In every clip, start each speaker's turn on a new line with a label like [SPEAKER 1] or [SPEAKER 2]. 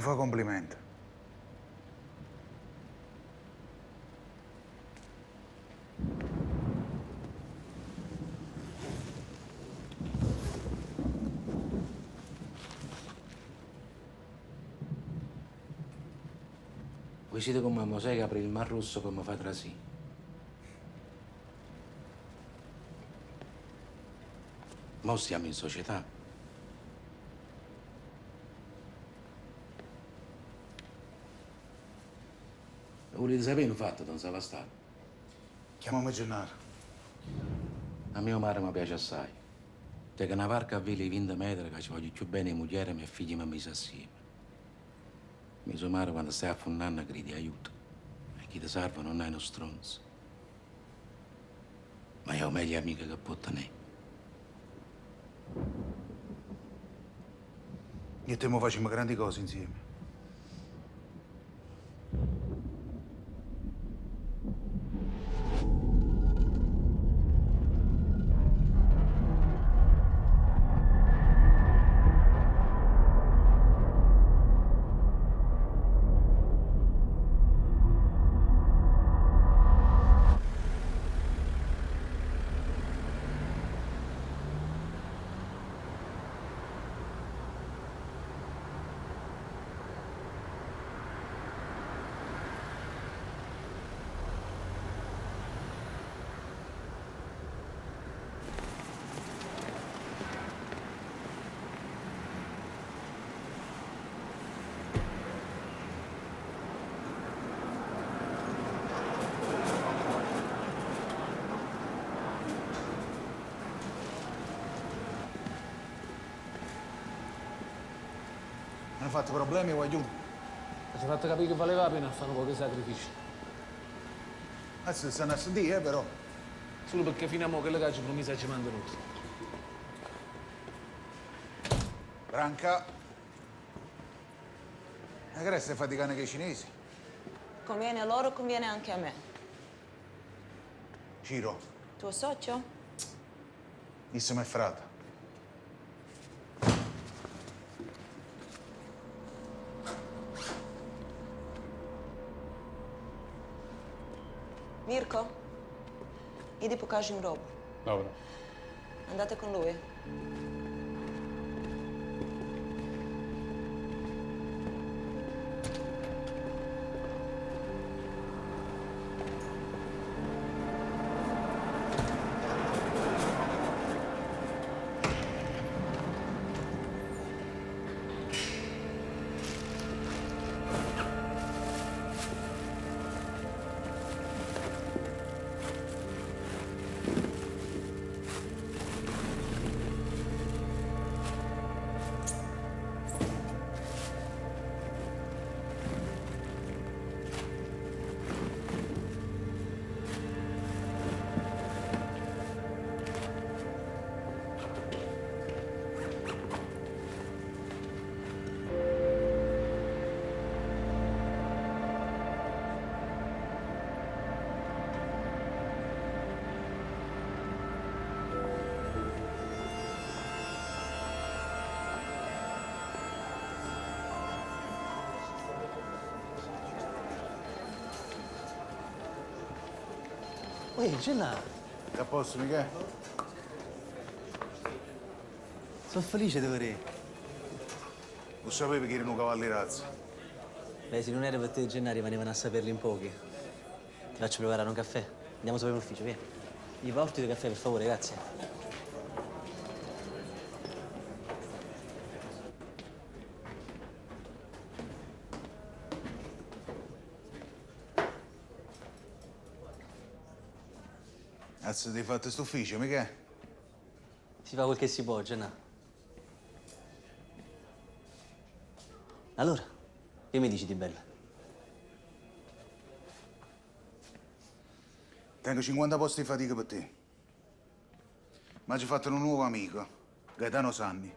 [SPEAKER 1] Mi fa complimenti.
[SPEAKER 2] Voi siete come Mosè che apre il Mar Rosso come fa trasì. Mo stiamo in società. Volete sapere un fatto, Don Savastano?
[SPEAKER 1] Chiamami Gennaro.
[SPEAKER 2] A mio mare mi piace assai. Perché una varca a vele 20 metri che ci voglio più bene moglie e figli mi mesi assieme. Mio mare quando stai affondando gridi aiuto. E chi ti salva non è uno stronzo. Ma io ho meglio amiche che può tenere.
[SPEAKER 1] Io e te mo facciamo grandi cose insieme. Hanno fatto problemi, guagliù.
[SPEAKER 3] Ci ha fatto capire che valeva la pena fare un po' di sacrifici.
[SPEAKER 1] Adesso stanno a sentire, però.
[SPEAKER 3] Solo perché fino a mo' che le cacce promesse ci mantenuti.
[SPEAKER 1] Branca. Ma che resta faticare che i cinesi?
[SPEAKER 4] Conviene a loro, conviene anche a me.
[SPEAKER 1] Ciro,
[SPEAKER 4] Tuo socio?
[SPEAKER 1] disse me frata.
[SPEAKER 4] Mirko? Idi pokaži im robu.
[SPEAKER 3] Dobro.
[SPEAKER 4] Andate con lui.
[SPEAKER 5] Ehi, Gennaro,
[SPEAKER 1] Che a posto, Michele?
[SPEAKER 5] sono felice di vedere.
[SPEAKER 1] Lo sapevi che eri un cavallo di razza.
[SPEAKER 5] Beh, se non era per te, Gennaro, rimanevano a saperli in pochi. Ti faccio preparare un caffè. Andiamo sopra in ufficio, via. Gli porti il caffè, per favore, grazie.
[SPEAKER 1] Cazzo, ti hai fatto st'ufficio, Michele?
[SPEAKER 5] Si fa quel che si può, Gennaro. Allora, che mi dici di bello?
[SPEAKER 1] Tengo 50 posti di fatica per te. Ma ci ho fatto un nuovo amico, Gaetano Sanni.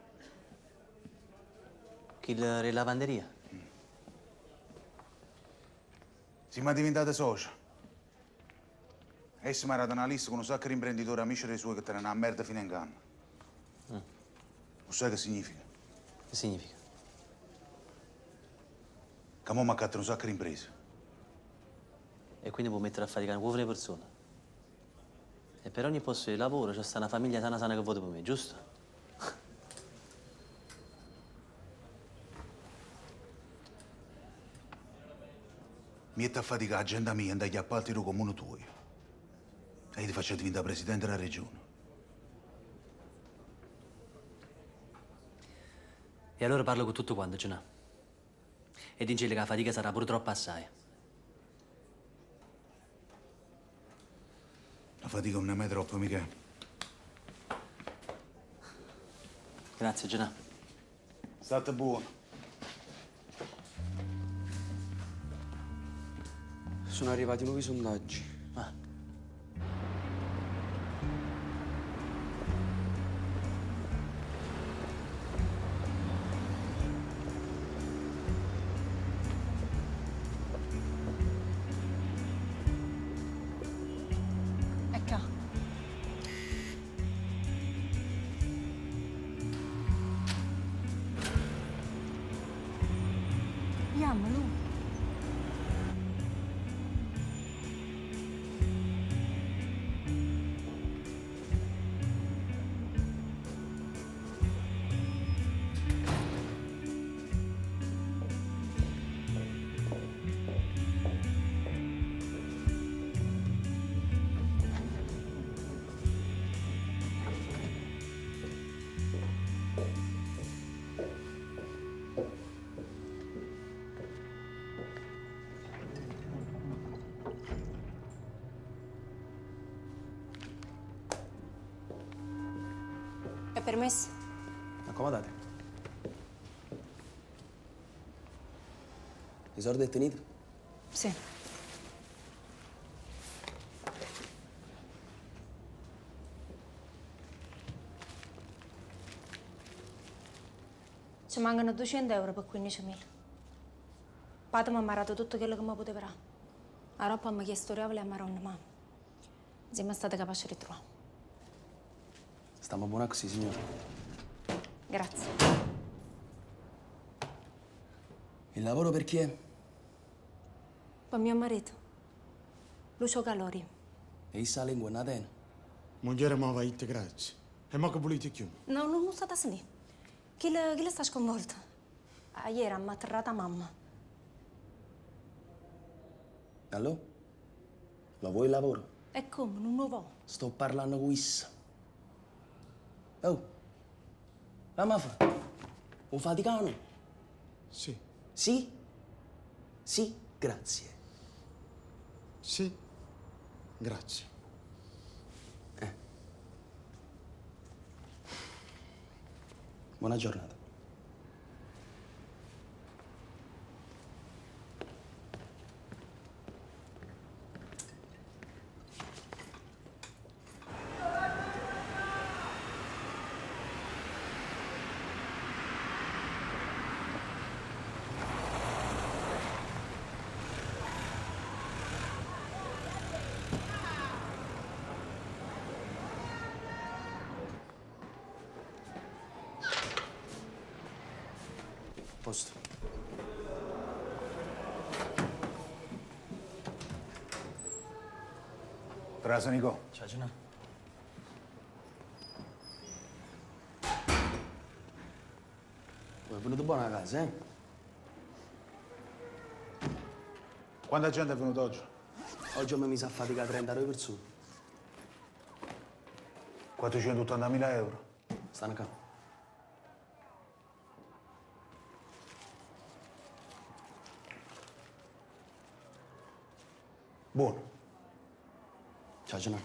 [SPEAKER 5] Chi la lavanderia?
[SPEAKER 1] Siamo diventati soci. Essi mi ha dato una lista con un sacco di imprenditori amici dei suoi che tengono una merda fino in canna. Non sai che significa?
[SPEAKER 5] Che significa?
[SPEAKER 1] Che mo' mi accattano un sacco di imprese.
[SPEAKER 5] E quindi può mettere a faticare pure le persone. E per ogni posto di lavoro c'è sta una famiglia sana sana che vota per me, giusto?
[SPEAKER 1] Mi mette a faticare agenda mia, andare agli appalti del comune tuo. E io ti faccio diventare presidente della regione.
[SPEAKER 5] E allora parlo con tutto quanto, Gina. E dici che la fatica sarà pure troppo assai.
[SPEAKER 1] La fatica non è mai troppo, mica.
[SPEAKER 5] Grazie, Gina.
[SPEAKER 1] State buono.
[SPEAKER 6] Sono arrivati nuovi sondaggi.
[SPEAKER 5] Ah.
[SPEAKER 7] Ecco. Andiamo, Lu. È permesso?
[SPEAKER 6] Accomodate. I soldi è finito?
[SPEAKER 7] Sì. Ci mancano 200 euro per 15.000. Padre mi ha marato tutto quello che mi poteva dare. A roba mi ha chiesto Riavole e Maronna, ma siamo state capaci di trovare.
[SPEAKER 6] Stiamo buona così, signore.
[SPEAKER 7] Grazie.
[SPEAKER 6] Il lavoro per chi è?
[SPEAKER 7] Per mio marito, Lucio Calori.
[SPEAKER 6] E issa la lingua è natena.
[SPEAKER 8] Moglie mi aveva detto grazie. E mo che volete più?
[SPEAKER 7] No, non sta da sentire. Chi le sta sconvolto? Ieri mi ha atterrata mamma.
[SPEAKER 6] Allora? Lo vuoi il lavoro?
[SPEAKER 7] E come? Non lo vuoi?
[SPEAKER 6] Sto parlando con issa. Oh, la mafa. Un faticano?
[SPEAKER 8] Sì.
[SPEAKER 6] Sì? Sì, grazie.
[SPEAKER 8] Sì. Grazie.
[SPEAKER 6] Buona giornata. Posto.
[SPEAKER 1] Trasa, Nico.
[SPEAKER 6] Ciao, Gina. È venuto buona a casa, eh?
[SPEAKER 1] Quanta gente è venuta oggi?
[SPEAKER 6] Oggi mi mise a faticare 32 persone.
[SPEAKER 1] 480.000 euro.
[SPEAKER 6] Stanno qua.
[SPEAKER 1] Buono.
[SPEAKER 6] Ciao, Gina.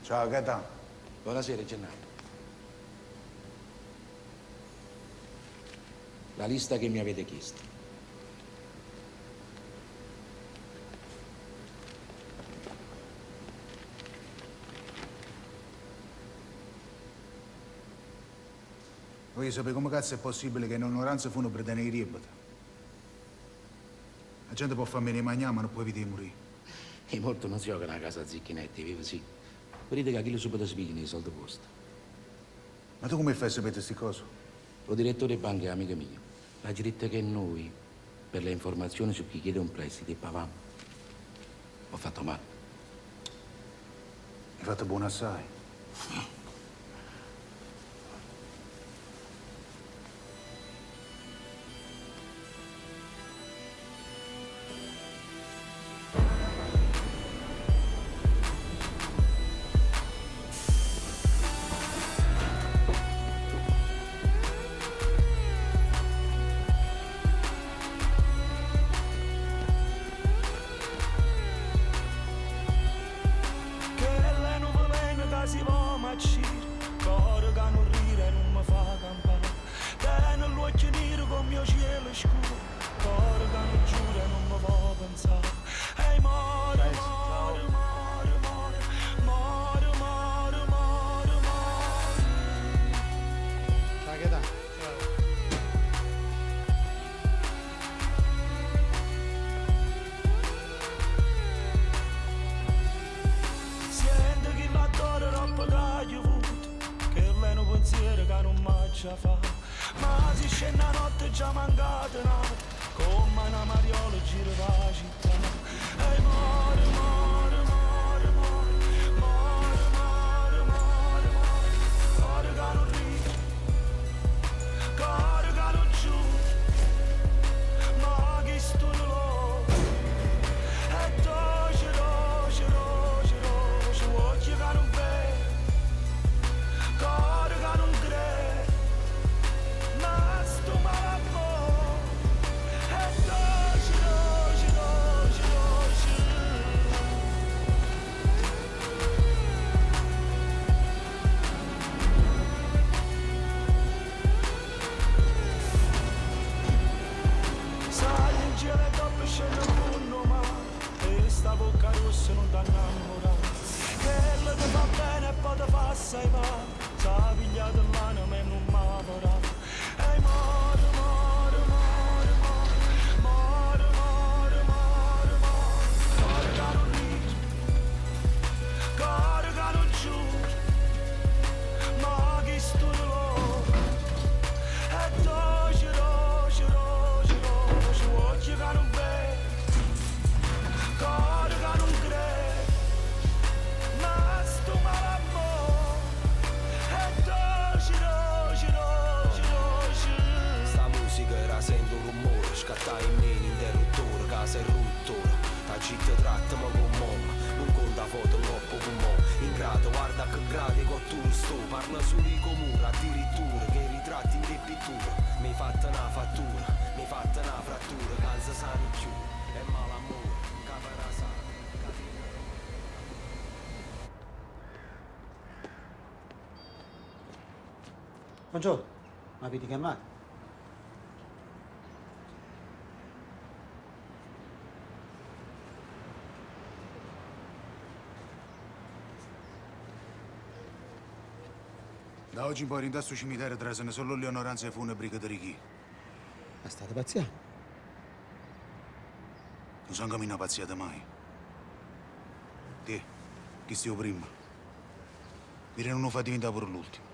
[SPEAKER 1] Ciao, Gaetano.
[SPEAKER 2] Buonasera, Gennaro. La lista che mi avete chiesto.
[SPEAKER 1] Voglio sapere come cazzo è possibile che in onoranza funebre te ne riebata. La gente può farmi ne mangiare, ma non può evitare di morire.
[SPEAKER 2] I morti non si giocano a casa a Zicchinetti, vive sì. Vedete che chi subito spiegano i soldi posti.
[SPEAKER 1] Ma tu come fai a sapere queste cose?
[SPEAKER 2] Lo direttore banca è amico mio. La dritta che noi, per le informazioni su chi chiede un prestito, pavamo. Ho fatto male.
[SPEAKER 1] Hai fatto buono assai.
[SPEAKER 9] Si va macire, coro che non ride non mi fa campare. Tengo l'occhio nero con mio cielo scuro, coro che non giura non mi fa pensare. Ehi more, more, more, more, more, more, more, more.
[SPEAKER 8] Ciao, che dà?
[SPEAKER 9] Sento che l'adoro troppo taglio avuto, che lei non pensiero che non mangia fa. Ma si scende la notte già mancata notte, come una mariola gira la città. Ehi more, more, more, more, more, more, more, more. Cuore che non ride, cuore che non giura, ma che sturo è dolce, dolce, dolce, dolce. Occhi che non vede, cuore che non crede, ma sto mal'amore è dolce, dolce, dolce, dolce. Sai, in cielo è dopo scende un punno mare, e sta bocca rossa non t'ha innamorato. Quello che fa bene e poi ti fa assai male, s'ha pigliato l'anima e non m'ha lavorato. Ehi more, more, more, more, more, more, more, more. Cuore che non ride, cuore che non giura, ma che sturo è dolce, dolce, dolce, dolce. Occhi che non vede, cuore che non crede, ma sto mal'amore è dolce, dolce, dolce, dolce.
[SPEAKER 10] Sta musica era sento un rumore, scatta in me l'interruttore, casa è ruttura. La città tratta ma con mamma, non conta foto, troppo con mo. In grado, guarda che gradi con tu sto, parla solo di comune, addirittura che ritratti in che pittura. Mi hai fatta una fattura, mi hai fatta una frattura, calza sani più, è malamore, capara sana.
[SPEAKER 11] Buongiorno, mi avete chiamato?
[SPEAKER 1] Da oggi in poi in questo cimitero trasano solo le onoranze funebri che di chi.
[SPEAKER 11] Ma state pazziando?
[SPEAKER 1] Non sono cammino pazziata mai. Ti, chi stiamo prima? Dire non lo fa diventare pure l'ultimo.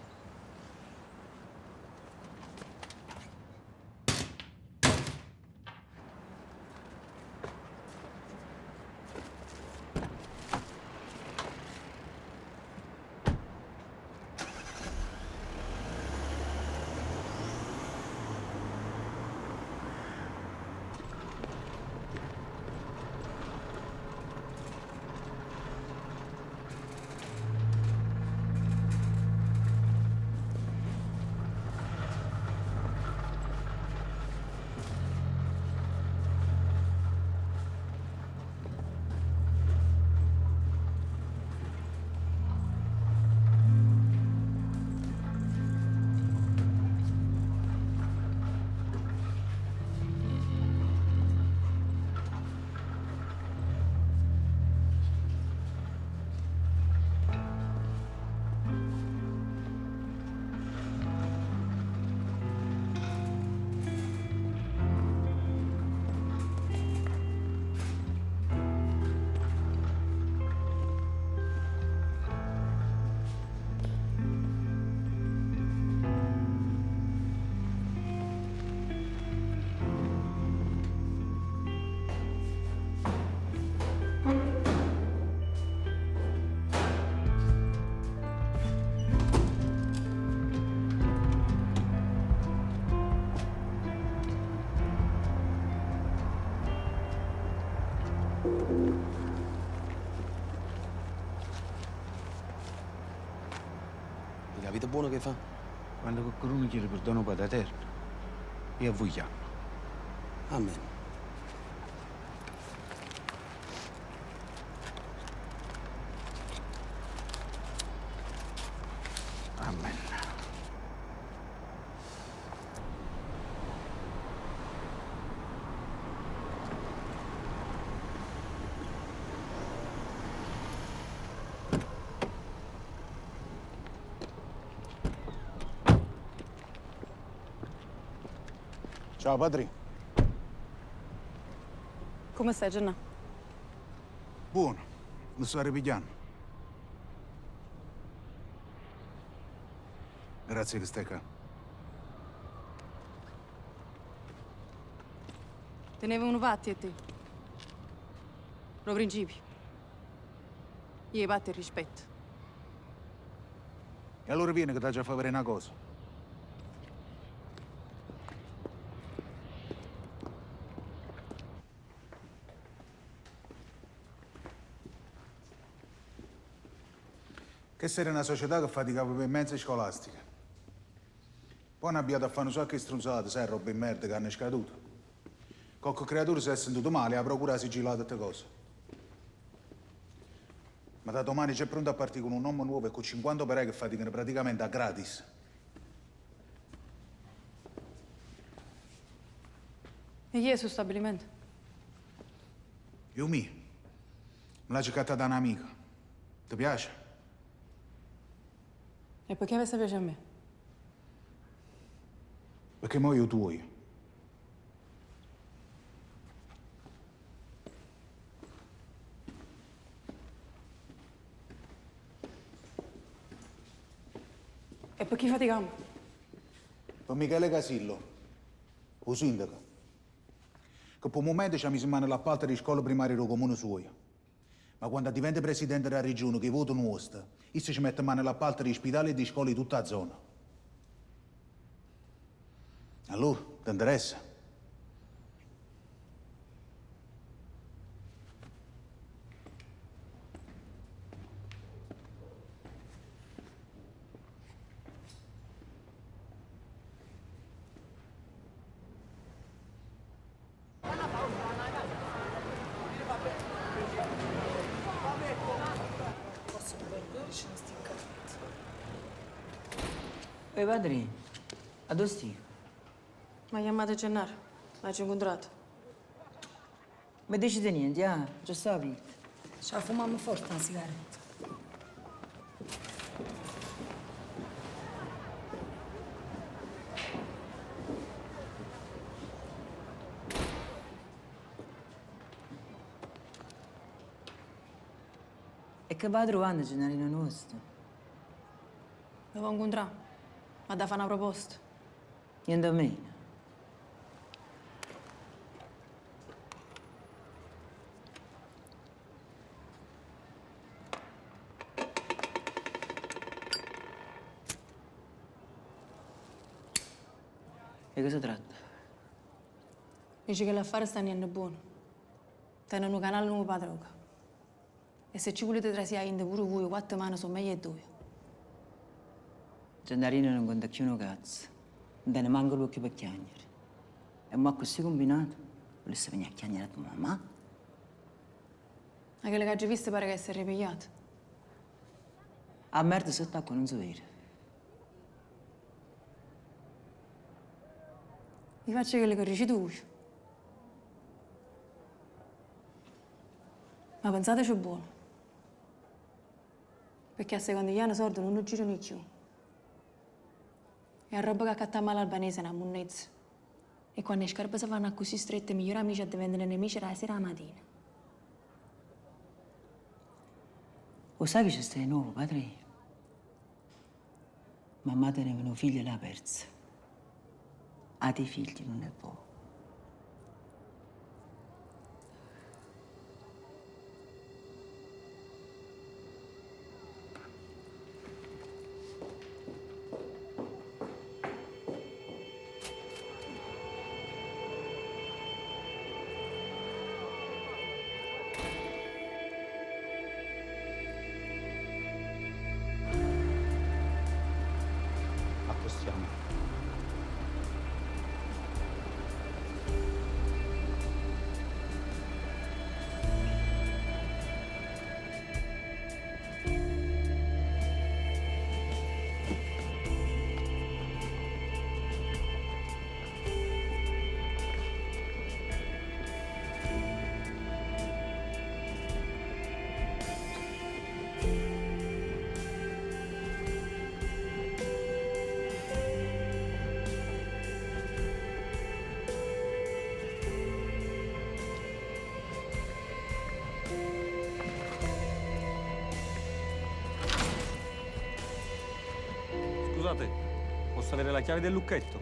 [SPEAKER 6] vita buona che fa?
[SPEAKER 1] Quando qualcuno chiede perdono Padre Eterno, io a voi chiamo.
[SPEAKER 6] Amen.
[SPEAKER 1] Amen. Ciao padre.
[SPEAKER 12] Come stai, Gianna?
[SPEAKER 1] Buono, mi sto ripigliando. Grazie che stai qua.
[SPEAKER 12] Te ne avevano fatti a te. Lo principi. Io patti e rispetto.
[SPEAKER 1] E allora vieni che ti già fa vedere una cosa. Che sei una società che fatica per mezze scolastiche. Poi ne abbiamo a fare un sacco di stronzate, sai, roba in merda che hanno scaduto. Qualche creatura si è sentito male e ha procura sigillata queste cose. Ma da domani c'è pronto a partire con un uomo nuovo e con 50 operai che faticano praticamente a gratis.
[SPEAKER 12] E chi è il suo stabilimento?
[SPEAKER 1] Io me l'ha cercata da un'amica. Ti piace?
[SPEAKER 12] E perché avesse piace a me?
[SPEAKER 1] Perché mo io tuo.
[SPEAKER 12] E per chi faticamo?
[SPEAKER 1] Per Michele Casillo, il sindaco, che per il momento ci ha messo in mano l'appalto di scuola primaria del comune suo. Ma quando diventa presidente della regione che vota nostro, esso ci mette in mano l'appalto di ospedali e di scuole di tutta la zona. Allora, ti interessa?
[SPEAKER 13] Ehi padre, a dove stai?
[SPEAKER 12] Mi ha chiamato Gennaro. L'hai incontrato.
[SPEAKER 13] Ma decide niente, ah? Già sapi?
[SPEAKER 7] Ce la fumiamo forte una sigaretta.
[SPEAKER 13] E che va trovando, Gennarino nostro?
[SPEAKER 12] Lo vuoi incontrare? Ma da fare una proposta.
[SPEAKER 13] Niente a me. E cosa tratta?
[SPEAKER 12] Dice che l'affare sta andando buono. Tene un canale nuovo per droga. E se ci volete trasire pure voi, 4 mani sono meglio e 2.
[SPEAKER 13] Gennarino non conta più un cazzo. Non tiene manco l'occhio per chiagnere. E mo' così combinato, volesse venire a chiagnere a tua mamma?
[SPEAKER 12] Ma che le caggi viste pare che essere ripigliato.
[SPEAKER 13] A merda sott'acqua non si vede.
[SPEAKER 12] Vi faccio quello che dici tu. Ma pensateci buono. Perché a secondo gli anni sordo non girano più. E a roba che accattiamo all'albanese è una monnezza. E quando le scarpe si fanno così strette, i migliori amici diventano nemici dalla sera alla mattina.
[SPEAKER 13] Lo sai che c'è stai nuovo, padre? Mamma teneva un figlio e l'ha persa. A dei figli non è buono.
[SPEAKER 14] Posso avere la chiave del lucchetto?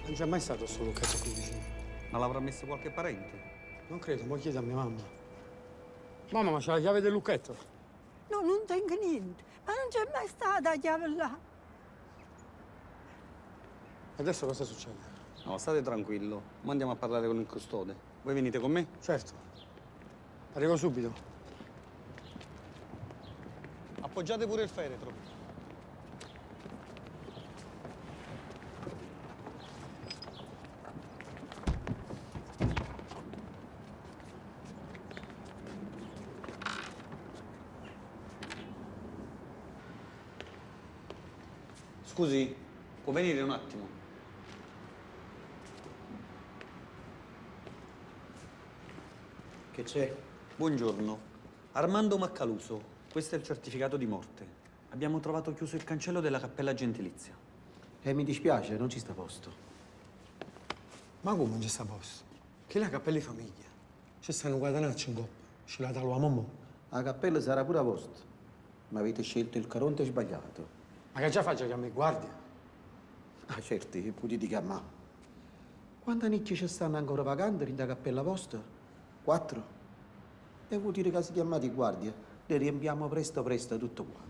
[SPEAKER 8] Non c'è mai stato sto lucchetto qui vicino.
[SPEAKER 14] Ma l'avrà messo qualche parente?
[SPEAKER 8] Non credo, mo chiedo a mia mamma. Mamma, ma c'è la chiave del lucchetto?
[SPEAKER 15] No, non tengo niente. Ma non c'è mai stata la chiave là.
[SPEAKER 8] Adesso cosa succede?
[SPEAKER 14] No, state tranquillo. Mo andiamo a parlare con il custode. Voi venite con me?
[SPEAKER 8] Certo. Arrivo subito.
[SPEAKER 14] Appoggiate pure il feretro. Scusi, può venire un attimo?
[SPEAKER 11] Che c'è?
[SPEAKER 14] Buongiorno. Armando Maccaluso. Questo è il certificato di morte. Abbiamo trovato chiuso il cancello della Cappella Gentilizia.
[SPEAKER 11] Mi dispiace, non ci sta posto.
[SPEAKER 8] Ma come non ci sta posto? Che è la cappella di famiglia. Ci stanno guadagnacci in coppa. Ce l'ha dall'uomo mo.
[SPEAKER 11] La cappella sarà pure a posto. Ma avete scelto il caronte sbagliato.
[SPEAKER 8] Ma che già faccio che a me guardia?
[SPEAKER 11] Ah, certo, potete chiamare. Quanti nicchi ci stanno ancora vacanti in da cappella vostra? 4? E vuol dire che si chiamate guardia? Le riempiamo presto presto tutto quanto.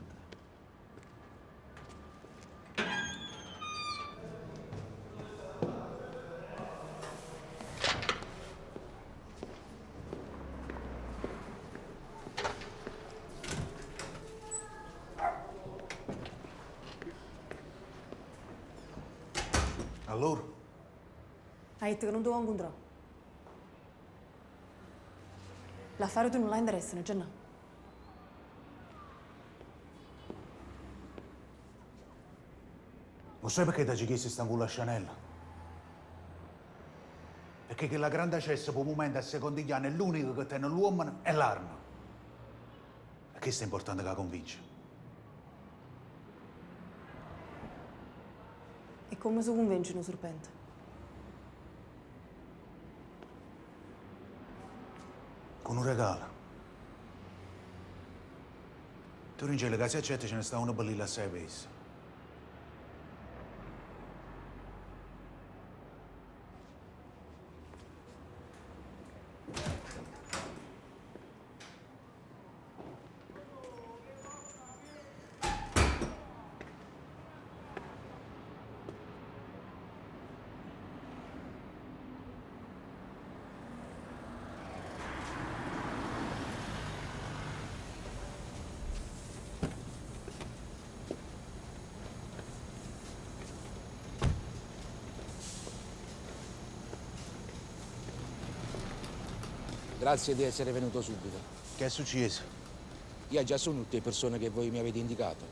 [SPEAKER 1] Allora?
[SPEAKER 12] Hai detto che non ti vuoi incontrare. L'affare tu non la interessano, già no.
[SPEAKER 1] Non sai perché ti ci chiesto sta con la Chanel? Perché che la grande cessa per un momento a secondigliano è l'unico che tiene l'uomo è l'arma. E questo è importante che la convince.
[SPEAKER 12] E come si convince un serpente?
[SPEAKER 1] Con un regalo. Tu in gelo che si accetta ce ne sta una bellina a 6 pesi.
[SPEAKER 2] Grazie di essere venuto subito.
[SPEAKER 1] Che è successo?
[SPEAKER 2] Io già sono tutte le persone che voi mi avete indicato.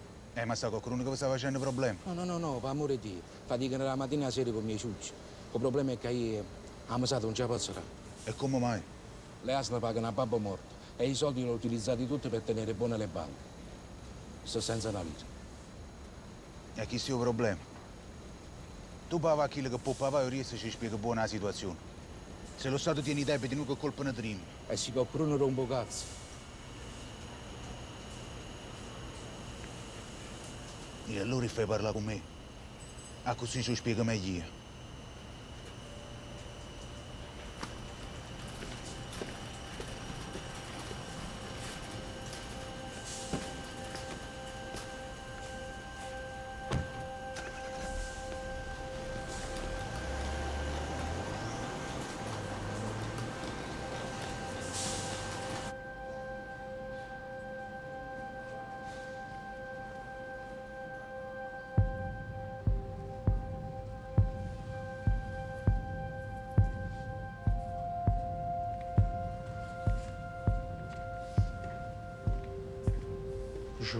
[SPEAKER 1] Ma sta qualcuno che vi sta facendo problemi?
[SPEAKER 2] No, per amore di Dio. Fatica la mattina e la sera con i miei ciucci. Il problema è che io ammasato non ce la posso fare.
[SPEAKER 1] E come mai?
[SPEAKER 2] Le ASL pagano a babbo morto e i soldi li ho utilizzati tutti per tenere buone le banche. Sto senza una lira.
[SPEAKER 1] E chi sia il problema? Tu pava a chi che può pagare e riesce ci spiega buona la situazione. Se lo Stato tiene i debiti, non che colpa ne trima.
[SPEAKER 2] E si può pure rompo cazzo.
[SPEAKER 1] E allora fai parlare con me. Ah, così ci spiega meglio io.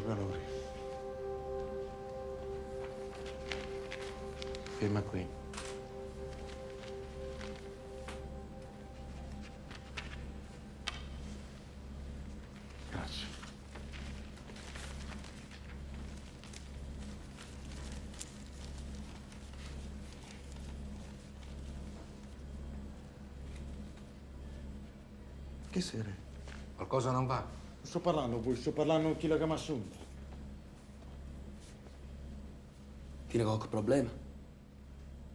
[SPEAKER 11] Calori.
[SPEAKER 2] Ferma qui.
[SPEAKER 1] Grazie.
[SPEAKER 11] Che sera?
[SPEAKER 2] Qualcosa non va?
[SPEAKER 16] Sto parlando poi, sto parlando con chi la che mi assunta.
[SPEAKER 6] Tiene qualche problema?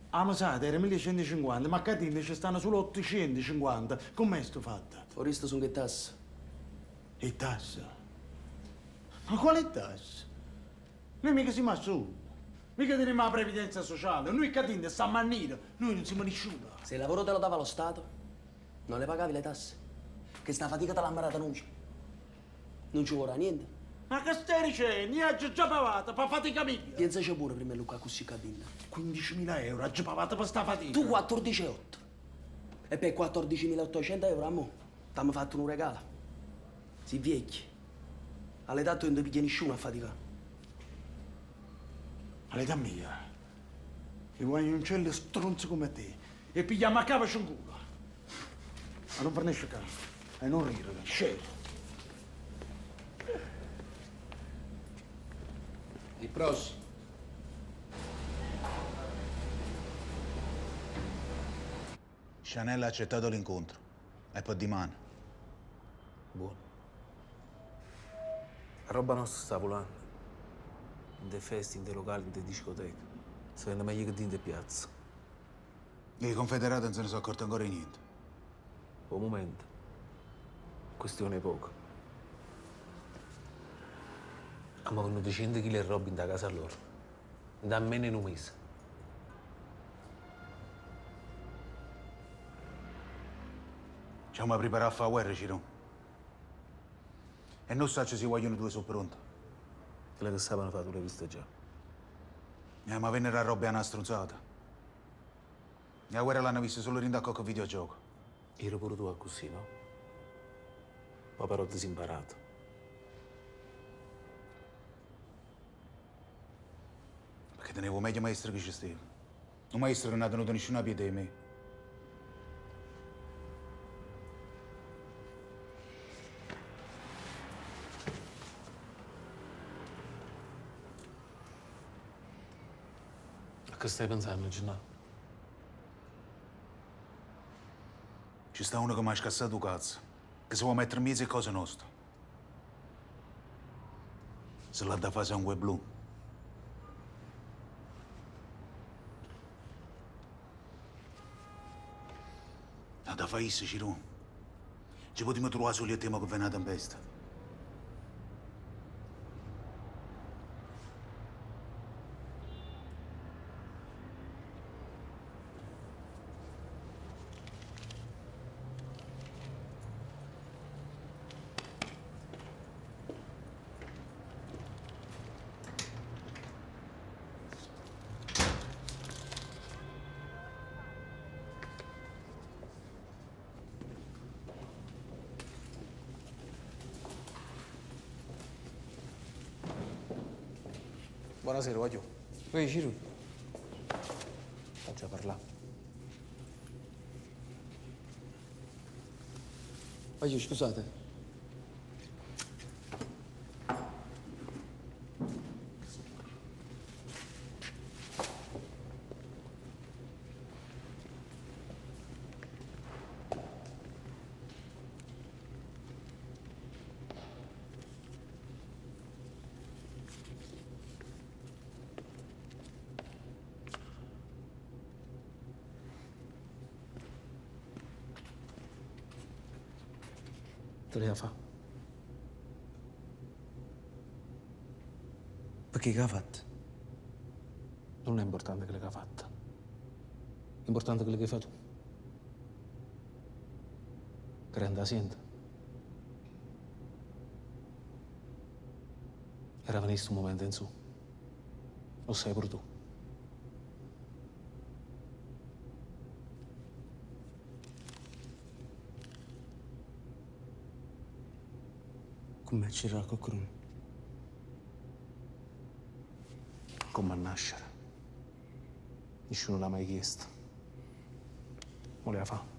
[SPEAKER 16] Ah, ma sai, era 1150, ma a Catania ci stanno solo 850. Com'è sto fatto?
[SPEAKER 6] Fuori sto sono che tasse.
[SPEAKER 16] E tasse? Ma quale tasse? Noi mica siamo assunti. Mica teniamo la previdenza sociale. Noi a Catania stiamo a nido. Noi non siamo nessuno.
[SPEAKER 6] Se il lavoro te lo dava lo Stato, non le pagavi le tasse. Che sta fatica te l'ha imparata non c'è. Non ci vorrà niente.
[SPEAKER 16] Ma che stai dicendo? Io ho già pagato per fatica mia.
[SPEAKER 6] Pensaci pure prima Luca così Catania.
[SPEAKER 16] 15.000 euro, ho già pagato per sta fatica.
[SPEAKER 6] Tu 14,8. E per 14.800 euro, ammo, t'hanno fatto un regalo. Si vecchi. All'età tu non ti piglia nessuno a faticare.
[SPEAKER 16] All'età mia, i guagnoncelli stronzi come te e pigliamo a capo un culo. Ma non farnesce capo e non ridere, scemo.
[SPEAKER 1] Il prossimo. Chanel ha accettato l'incontro. E poi di mano.
[SPEAKER 3] Buono. La roba nostra sta volando. In dei feste, in dei locali, in dei discoteche. Sta venendo meglio che in dei piazze.
[SPEAKER 1] I confederati non se ne sono accorti ancora di niente.
[SPEAKER 3] Un momento. Questione poco. Abbiamo venuto 100 kg di roba in da casa loro. Da meno in un mese.
[SPEAKER 1] Ci siamo preparati a fare la guerra, Ciro. E non sa se si vogliono due sono pronti.
[SPEAKER 3] Quella che sapevano fare, tu l'hai vista già.
[SPEAKER 1] Ma vennero a roba e una stronzata. La guerra l'hanno vista solo in da qualche videogioco.
[SPEAKER 3] Ero pure tu così, no? Poi però disimparato.
[SPEAKER 1] Perché tenevo meglio maestro che ci stava. Un maestro che non ha tenuto nessuna pietà di me.
[SPEAKER 3] A che stai pensando, Gennaro?
[SPEAKER 1] Ci sta uno che mi ha scassato il cazzo, che si vuole mettere in mezzo a cose nostre. Se l'ha da fare sangue blu. Ha da fare isso, Ciro. Ci potremmo trovare solo il tema che viene a tempesta.
[SPEAKER 3] Buonasera, voglio. Ehi, Ciro. Faccia parlare. Voglio, scusate. Te le ha fa? Perché che ha fatto? Non è importante quello che ha fatto. È importante quello che fai tu. Grande azienda. Era venuto un momento in su. Lo sai pure tu. Come c'era qualcuno? Come a nascere. Nessuno l'ha mai chiesto. Voleva fare.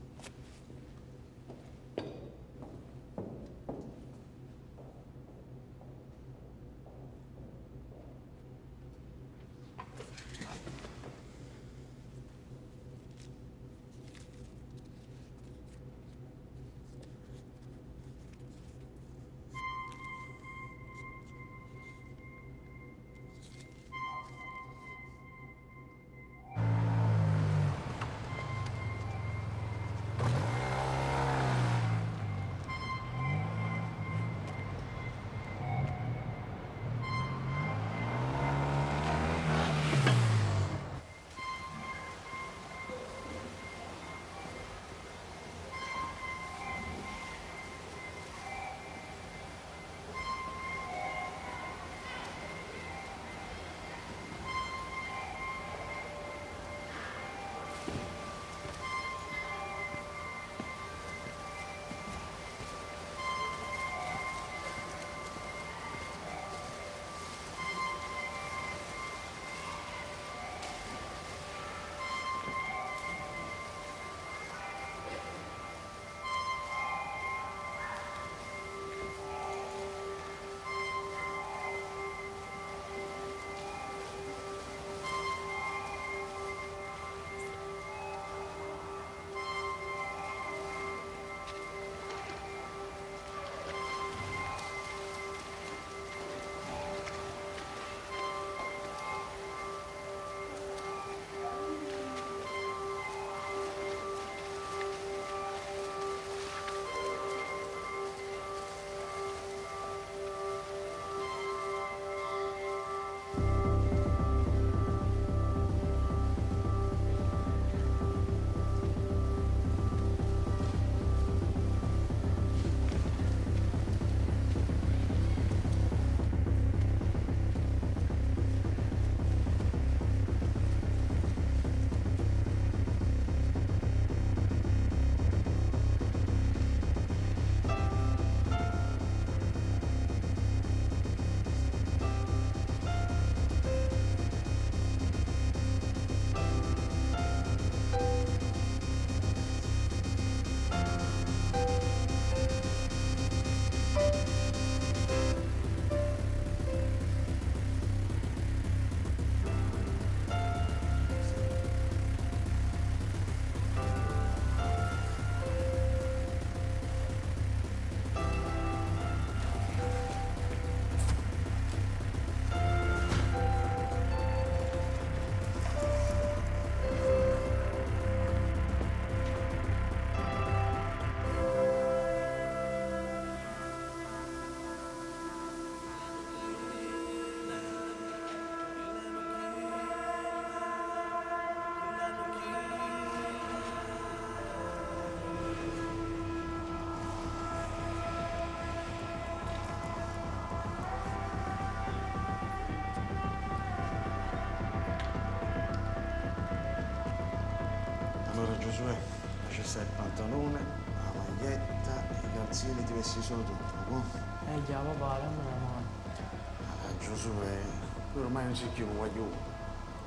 [SPEAKER 16] Giosuè, c'è sta il pantalone, la maglietta, i calzini, ti vesti solo tutto, no?
[SPEAKER 6] Già, papà, dammi la mano.
[SPEAKER 16] Giosuè, tu ormai non sei più un guaglione.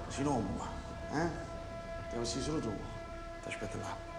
[SPEAKER 16] Si nomma, eh? Ti vesti solo tu. Ti aspetto là.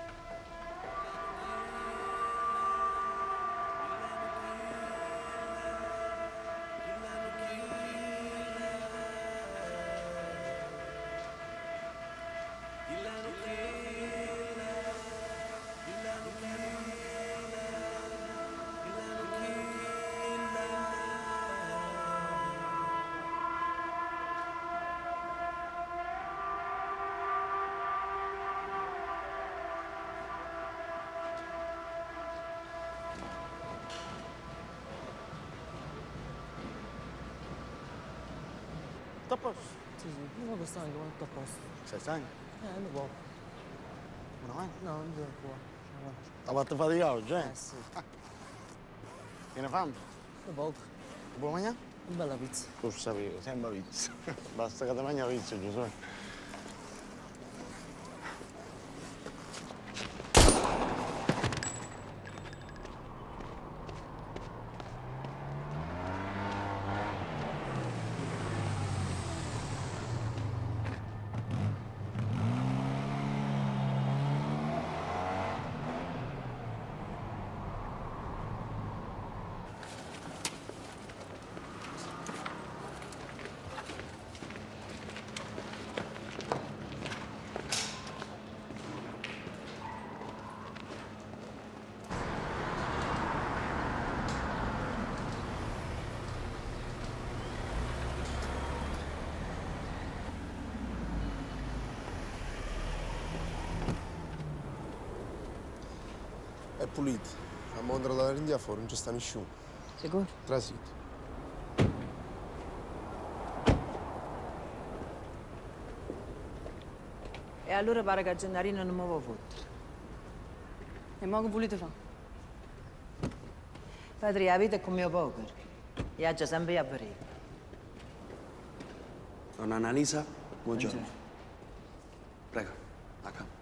[SPEAKER 6] Tutto a posto? Sì, sì, non posso stanco, ma tutto a posto.
[SPEAKER 16] Sei stanco?
[SPEAKER 6] Un po'.
[SPEAKER 16] Una mano?
[SPEAKER 6] No, non devo qua.
[SPEAKER 16] L'ha fatto fatica oggi, eh?
[SPEAKER 6] Sì.
[SPEAKER 16] Tiene fame?
[SPEAKER 6] Un poco.
[SPEAKER 16] Vuoi mangiare?
[SPEAKER 6] Una bella pizza.
[SPEAKER 16] Lo sapevo, sembra pizza. Basta che ti mangi la pizza, Giosuè.
[SPEAKER 17] È pulito. A mondra dalla rindia fuori non ci sta nessuno.
[SPEAKER 13] Sicuro?
[SPEAKER 17] Trasito.
[SPEAKER 13] E allora pare che a Gennarino non mi può fottere.
[SPEAKER 12] E mo che volete fare?
[SPEAKER 13] Padre, la vita è come mio poker. Viaggia sempre a Parigi.
[SPEAKER 6] Donna Annalisa, buongiorno. Prego, a campo.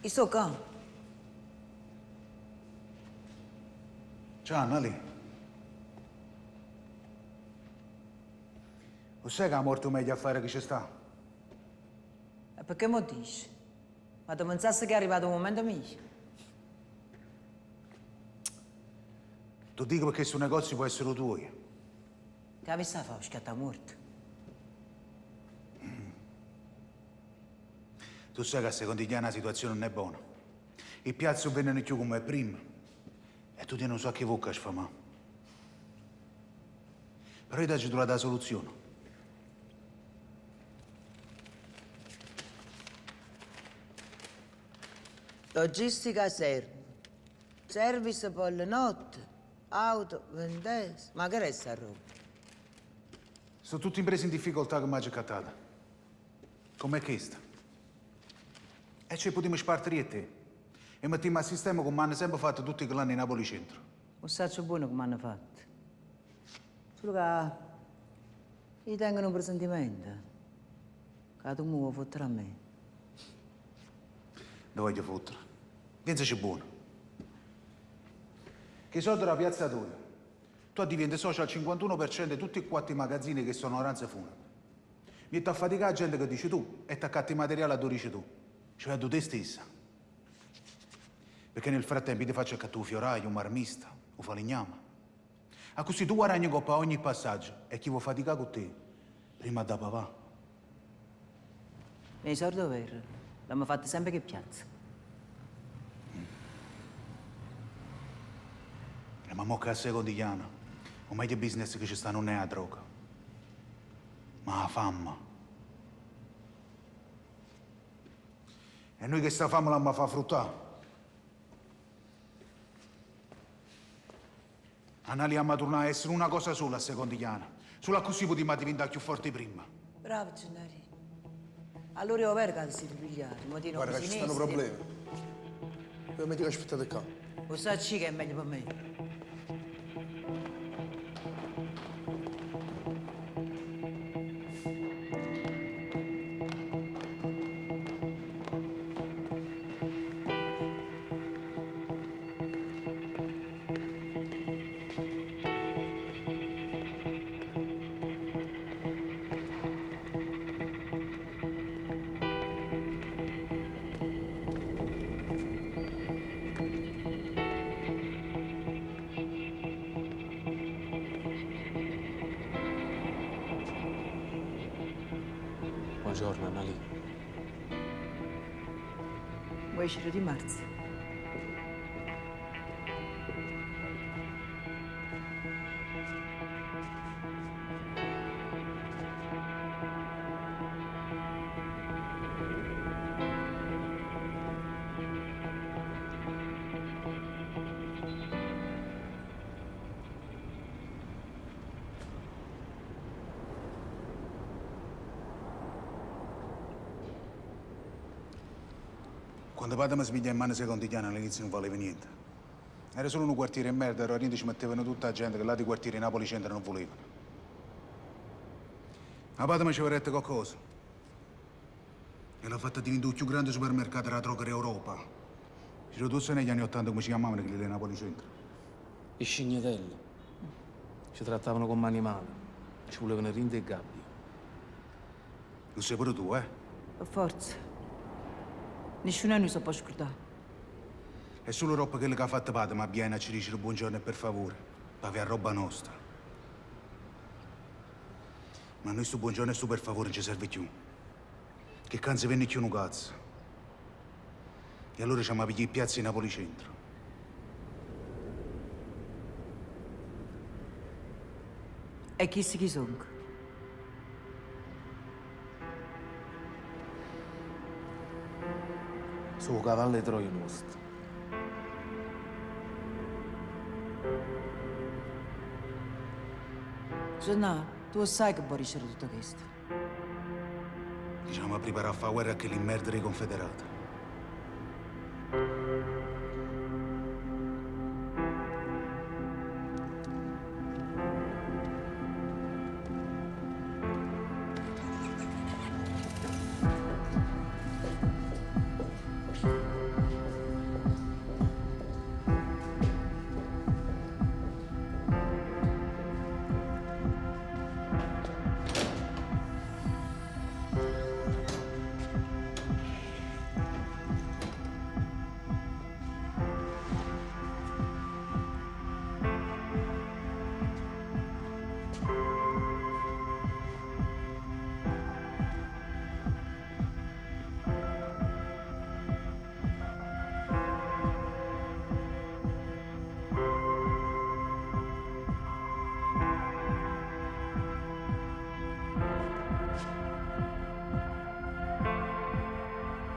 [SPEAKER 13] I sto qua.
[SPEAKER 1] Ciao, Annali. Lo sai che ha morto meglio a fare che ci sta?
[SPEAKER 13] E perché mo dici? Ma tu pensassi che è arrivato un momento mio?
[SPEAKER 1] Tu dico perché questo negozio può essere tuo.
[SPEAKER 13] Che vi sta a fare scatta morto?
[SPEAKER 1] Tu sai che a Secondigliana la situazione non è buona. I piazzi vengono più come prima. E tu non so che vuoi sfamare. Però io ti ho trovato la soluzione.
[SPEAKER 13] Logistica serve. Service per le notte. Auto, vendese. Ma che resta a roba?
[SPEAKER 1] Sono tutte imprese in difficoltà che mi ha cattata. Come questa. E ci potremmo spartire a te. E mettiamo a sistema come hanno sempre fatto tutti quelli in Napoli centro.
[SPEAKER 13] Un sacco buono come hanno fatto. Solo che gli tengono un presentimento. Che tu mi vuoi fottere a me.
[SPEAKER 1] Dove voglio fottere? Pensaci buono. Che i soldi della piazza tua. Tu diventi socio al 51% di tutti e 4 i magazzini che sono oranze funebre. Metti a faticare la gente che dici tu e ti accatti il materiale a 12 tu. Cioè a tu te stessa. Perché nel frattempo ti faccio accatto un fioraio, un marmista, un falegname. A così tu guadagni coppa ogni passaggio e chi vuole faticare con te, prima da papà.
[SPEAKER 13] E i soldi veri l'abbiamo fatto sempre che piazza.
[SPEAKER 1] Ma mo che a Secondigliana, o meglio business che ci sta non è la droga, ma la fama. E noi che sta fama l'abbiamo fa fruttare. Annali a tornare a essere una cosa sola a Secondigliana. Solo così potremmo diventare più forti prima.
[SPEAKER 13] Bravo, Gennari. Allora io vero che siete pigliati, ma di
[SPEAKER 17] Guarda che ci stanno problemi. Io mi dico aspettate qua.
[SPEAKER 13] Lo sai che è meglio per me.
[SPEAKER 3] Buongiorno, Annalì.
[SPEAKER 13] Vuoi uscire di Marzio?
[SPEAKER 1] Quando padre mi sveglia in mano secondigliana all'inizio non valeva niente. Era solo un quartiere in merda, allora ci mettevano tutta la gente che là di quartieri Napoli Centro non volevano. Ma padre mi ci aveva detto qualcosa. E l'ha fatta diventare il più grande supermercato della droga d'Europa. C'era tutti negli anni '80 come si chiamavano quelli di Napoli Centro.
[SPEAKER 3] I scignatelli. Ci trattavano con mani male. Ci volevano rinde e gabbie.
[SPEAKER 1] Lo sai pure tu, eh?
[SPEAKER 13] Per forza. Nessuno di noi può scordare.
[SPEAKER 1] È solo roba quello che ha fatto padre, ma viene a ci dicere buongiorno e per favore. Per avere roba nostra. Ma a noi sto buongiorno e sto per favore non ci serve più. Che canzi venne più un cazzo. E allora ci abbiamo pigliato i piazzi di Napoli Centro.
[SPEAKER 13] E chi si chi sono?
[SPEAKER 3] Sono cavallo e troia nostro.
[SPEAKER 13] Gianna, tu sai che può ricevere tutto questo.
[SPEAKER 1] Diciamo a preparare a fare guerra a quelli merda dei confederati.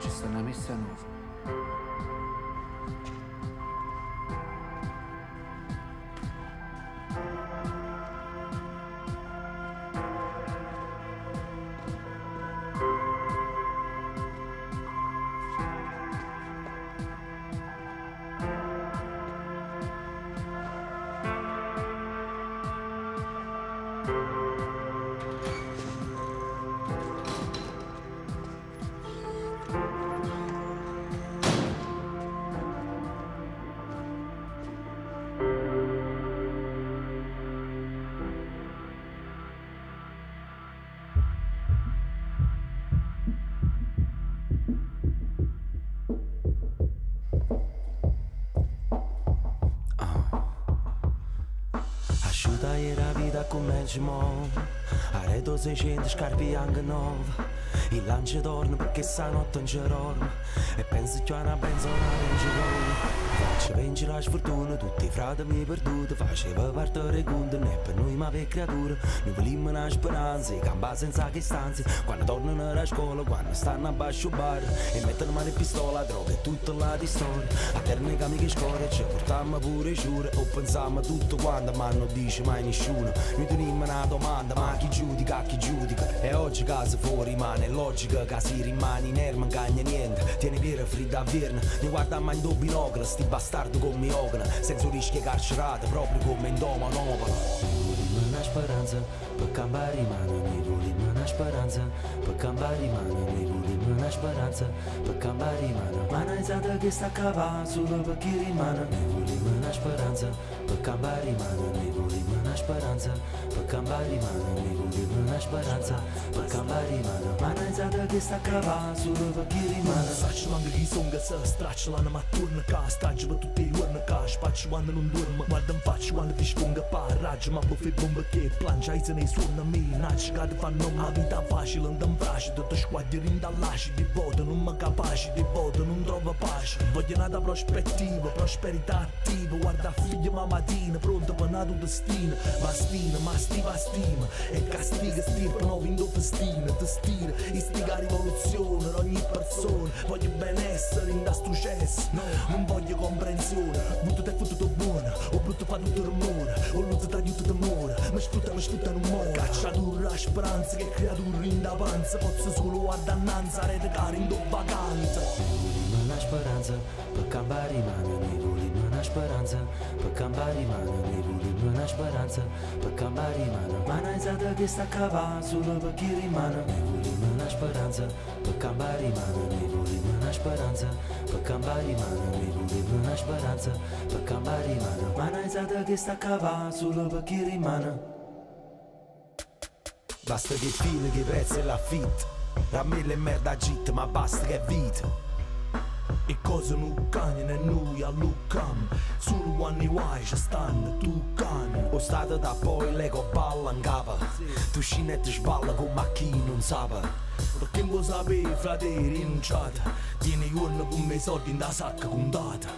[SPEAKER 3] Ci sta una messa nuova.
[SPEAKER 10] Asciutta la vita come ci muove. Areto 600 scarpe anche 9. Il lancio torna perché stanotte non ci dormo. E penso che una benzonata in giro. Faccio vincere la sfortuna, tutti i frati mi perduti. Faceva partire conto, né per noi ma per creature. Noi volimmo una speranza, i campa senza che stanzi. Quando tornano alla scuola, quando stanno a bascio bar. E mettono mano in pistola, droga e tutta la di storia. A termine che scoria, ci portammo pure giure. O pensammo tutto quanto, ma non dice mai nessuno. Noi tenimmo una domanda, ma chi giudica, chi giudica? E oggi casa fuori rimane logica, che si rimane in erma, non cagna niente. Tieni via fredda a Verna, ne guardammo in due binocoli, sti bastardo come mi ogna, senza rischio carcerate, proprio come in doma nopolo. Ne volimmo una speranza, per cambiare rimane, ne volimmo una speranza, per cambiare rimane, ne volimmo una speranza, per cambiare rimane. Ma non è che sta a cavare, solo per chi rimane, ne volimmo una speranza, per cambiare rimane, ne volimmo una speranza, per cambiare rimane, ne volimmo una speranza, per cambiare rimane. Ma non è che sta a cavare, solo per chi rimane.
[SPEAKER 9] Faccio anche chi sono che si stracciano, ma torna a stagio per tutti i giorni che spaccio quando non dormo. Guarda in faccia quando ti sponga paraggio, ma buffi bomba che plancia e se ne suona a me. Nacci che ti fanno una vita facile, non ti facile, tutti squadri rindallaci, di voto non mi capaci, di voto non trovo pace. Voglio una prospettiva, prosperità attiva, guarda figlio ma mattina, pronto per una tua destina. Ma stiva stima, e castiga stirpa nuovo in tua festina, ti stira, istiga rivoluzione ad ogni persona. Voglio benessere in da sto cesso, no, non voglio comprensione. Brutto te fottuto buono, o brutto fa tutto rumore, o l'uso tra aiuto d'amore. Mi sfrutta non muore. Cacciatura speranza che creatura in da panza, pozzo solo a dannanza, rete cara in do vacanza.
[SPEAKER 10] Ne volimmo una speranza, per cambiare rimane, ne volimmo una speranza, per cambiare rimane, ne volimmo una speranza, per cambiare rimane. Ma non è che sta a cavare, solo per chi rimane, ne volimmo una speranza, per cambiare rimane, ne volimmo una speranza, per cambiare rimane, ne volimmo una speranza, per cambiare rimane. Ma non è che sta a cavare, solo per chi rimane. Basta che file, che prezzo e l'affitto, rammella e merda agita, ma basta che è vita.
[SPEAKER 9] E cosa non cagna e noi alluccam, solo quando i guai ci stanno tu cani.
[SPEAKER 10] O stato da poi l'ego balla in capa, tu scinette sballa come chi non sa.
[SPEAKER 9] Perché non lo sapevi, fratelli, rinunciate, tieni i giorni con me soldi in da sacca contata.